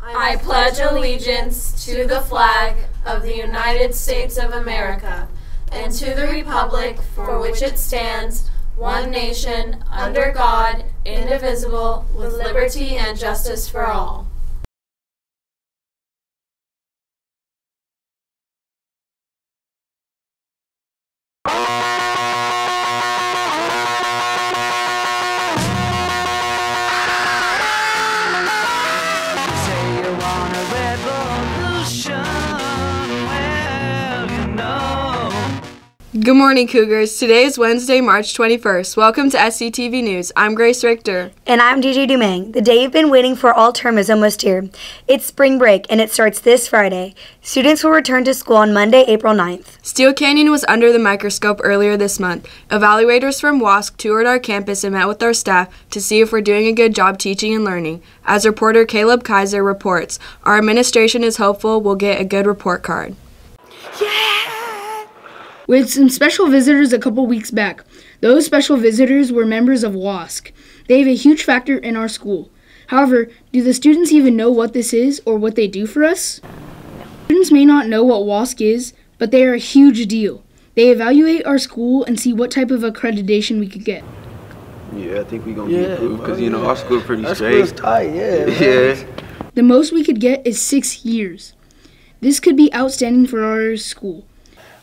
I pledge allegiance to the flag of the United States of America and to the republic for which it stands, one nation, under God, indivisible, with liberty and justice for all. Good morning, Cougars. Today is Wednesday, March 21st. Welcome to SCTV News. I'm Grace Richter. And I'm DJ Dumang. The day you've been waiting for all term is almost here. It's spring break, and it starts this Friday. Students will return to school on Monday, April 9th. Steel Canyon was under the microscope earlier this month. Evaluators from WASC toured our campus and met with our staff to see if we're doing a good job teaching and learning. As reporter Caleb Kaiser reports, our administration is hopeful we'll get a good report card. We had some special visitors a couple weeks back. Those special visitors were members of WASC. They have a huge factor in our school. However, do the students even know what this is or what they do for us? Students may not know what WASC is, but they are a huge deal. They evaluate our school and see what type of accreditation we could get. Yeah, I think we're going to get approved because, our school pretty our straight. School's tight, yeah. Yeah. The most we could get is 6 years. This could be outstanding for our school.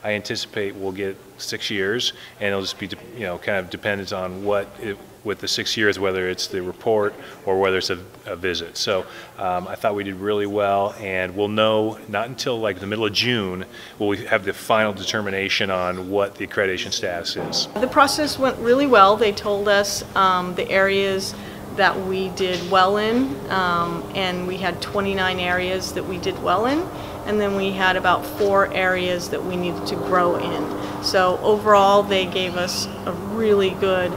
I anticipate we'll get 6 years, and it'll just be, kind of dependent on with the 6 years, whether it's the report or whether it's a visit. So I thought we did really well, and we'll know not until like the middle of June will we have the final determination on what the accreditation status is. The process went really well. They told us the areas that we did well in, and we had 29 areas that we did well in. And then we had about 4 areas that we needed to grow in. So overall, they gave us a really good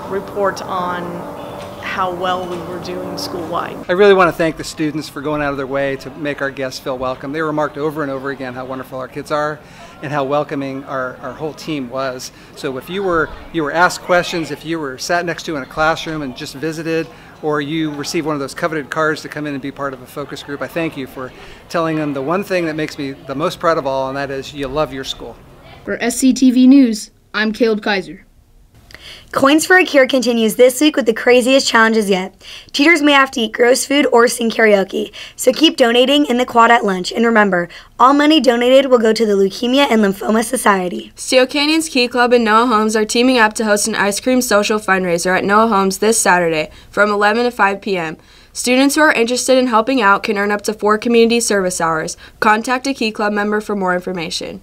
report on how well we were doing school-wide. I really want to thank the students for going out of their way to make our guests feel welcome. They remarked over and over again how wonderful our kids are and how welcoming our whole team was. So if you were asked questions, if you were sat next to in a classroom and just visited, or you received one of those coveted cards to come in and be part of a focus group, I thank you for telling them the one thing that makes me the most proud of all, and that is you love your school. For SCTV News, I'm Caleb Kaiser. Coins for a Cure continues this week with the craziest challenges yet. Teachers may have to eat gross food or sing karaoke, so keep donating in the quad at lunch. And remember, all money donated will go to the Leukemia and Lymphoma Society. Steel Canyon's Key Club and Noah Homes are teaming up to host an ice cream social fundraiser at Noah Homes this Saturday from 11 to 5 p.m. Students who are interested in helping out can earn up to 4 community service hours. Contact a Key Club member for more information.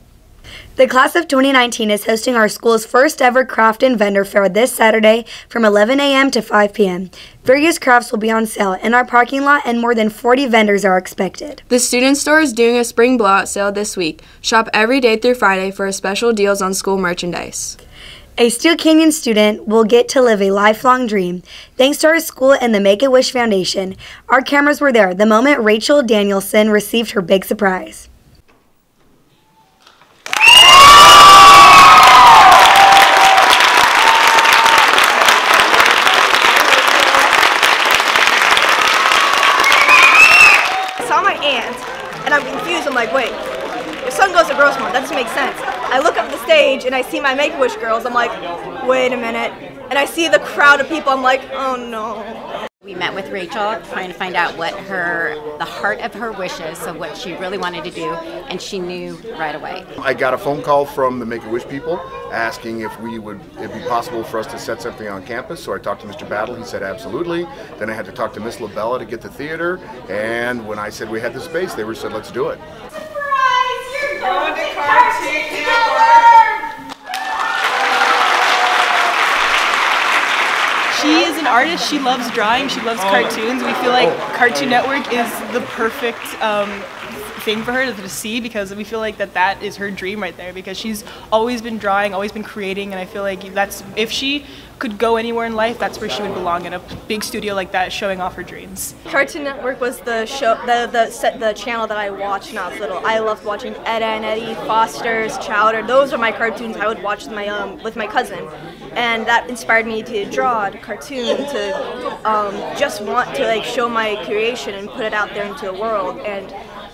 The class of 2019 is hosting our school's first ever craft and vendor fair this Saturday from 11 a.m. to 5 p.m. Various crafts will be on sale in our parking lot, and more than 40 vendors are expected. The Student Store is doing a spring blowout sale this week. Shop every day through Friday for special deals on school merchandise. A Steel Canyon student will get to live a lifelong dream. Thanks to our school and the Make-A-Wish Foundation, our cameras were there the moment Rachel Danielson received her big surprise. And I'm confused. I'm like, wait, if son goes to Gross Month, that doesn't make sense. I look up the stage and I see my Make-A-Wish girls. I'm like, wait a minute. And I see the crowd of people. I'm like, oh no. We met with Rachel trying to find out what the heart of her wishes, so what she really wanted to do, and she knew right away. I got a phone call from the Make-A-Wish people asking if it'd be possible for us to set something on campus. So I talked to Mr. Battle, he said absolutely. Then I had to talk to Miss LaBella to get the theater, and when I said we had the space, they said let's do it. Surprise! You're going to Cartoon Network! She is an artist. She loves drawing. She loves cartoons. We feel like Cartoon Network is the perfect thing for her to see, because we feel like that is her dream right there, because she's always been drawing, always been creating, and I feel like that's, if she could go anywhere in life, that's where she would belong, in a big studio like that, showing off her dreams. Cartoon Network was the show, the channel that I watched when I was little. I loved watching Ed, Edd n Eddy, Foster's, Chowder. Those are my cartoons I would watch with my cousin, and that inspired me to draw, to cartoon, to just want to like show my creation and put it out there into the world. And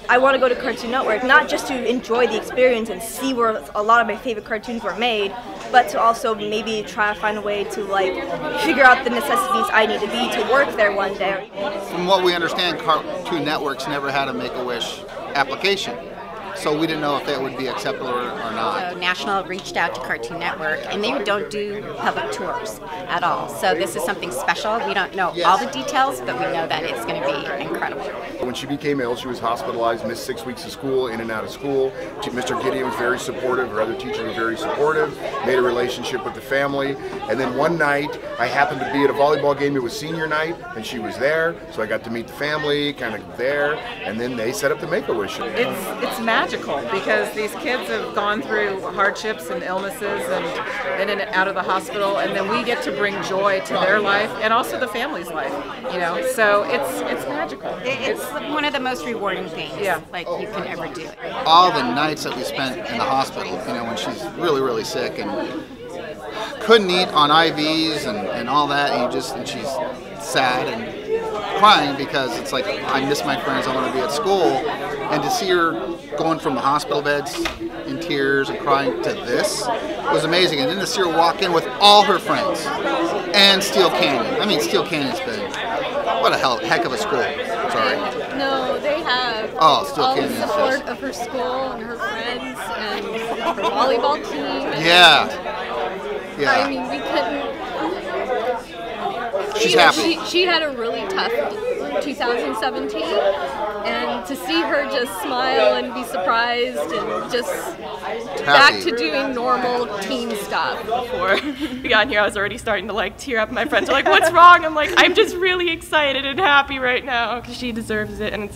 I want to go to Cartoon Network, not just to enjoy the experience and see where a lot of my favorite cartoons were made, but to also maybe try to find a way to like figure out the necessities I need to be to work there one day. From what we understand, Cartoon Network's never had a Make-A-Wish application. So we didn't know if that would be acceptable or not. So National reached out to Cartoon Network, and they don't do public tours at all. So this is something special. We don't know all the details, but we know that it's going to be incredible. When she became ill, she was hospitalized, missed 6 weeks of school, in and out of school. Mr. Gideon was very supportive, her other teachers were very supportive, made a relationship with the family. And then one night, I happened to be at a volleyball game. It was senior night, and she was there, so I got to meet the family, kind of there, and then they set up the Make-A-Wish. It's magical, because these kids have gone through hardships and illnesses and in and out of the hospital, and then we get to bring joy to their life and also the family's life, you know, so it's magical. It's one of the most rewarding things like you can ever do. All the nights that we spent in the hospital, you know, when she's really, really sick and couldn't eat on IVs and all that, and she's sad and crying because it's like, I miss my friends, I want to be at school, and to see her going from the hospital beds in tears and crying to this was amazing. And then to see her walk in with all her friends and Steel Canyon. I mean, Steel Canyon's been, what a heck of a school. Sorry. No, they have all the support of her school and her friends and her volleyball team. Yeah. I mean, we couldn't. She's happy. She had a really tough 2017, and to see her just smile and be surprised and just back to doing normal teen stuff. Before we got in here, I was already starting to like tear up. My friends are like, "What's wrong?" I'm like, "I'm just really excited and happy right now because she deserves it, and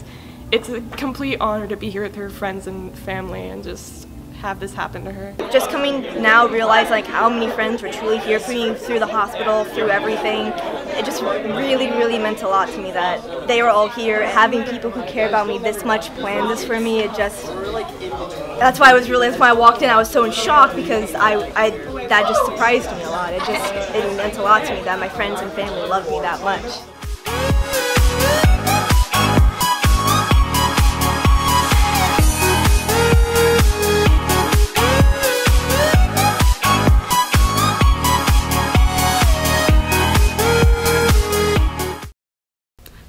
it's a complete honor to be here with her friends and family and just have this happen to her." Just coming now, realize like how many friends were truly here for me through the hospital, through everything. It just really, really meant a lot to me that they were all here, having people who care about me this much plan this for me. That's why I walked in, I was so in shock, because that just surprised me a lot. It meant a lot to me that my friends and family loved me that much.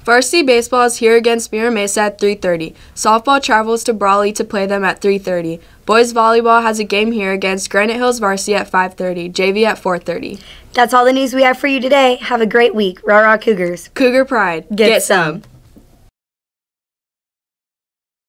Varsity baseball is here against Mira Mesa at 3:30. Softball travels to Brawley to play them at 3:30. Boys volleyball has a game here against Granite Hills Varsity at 5:30. JV at 4:30. That's all the news we have for you today. Have a great week. Rah rah Cougars. Cougar Pride. Get some.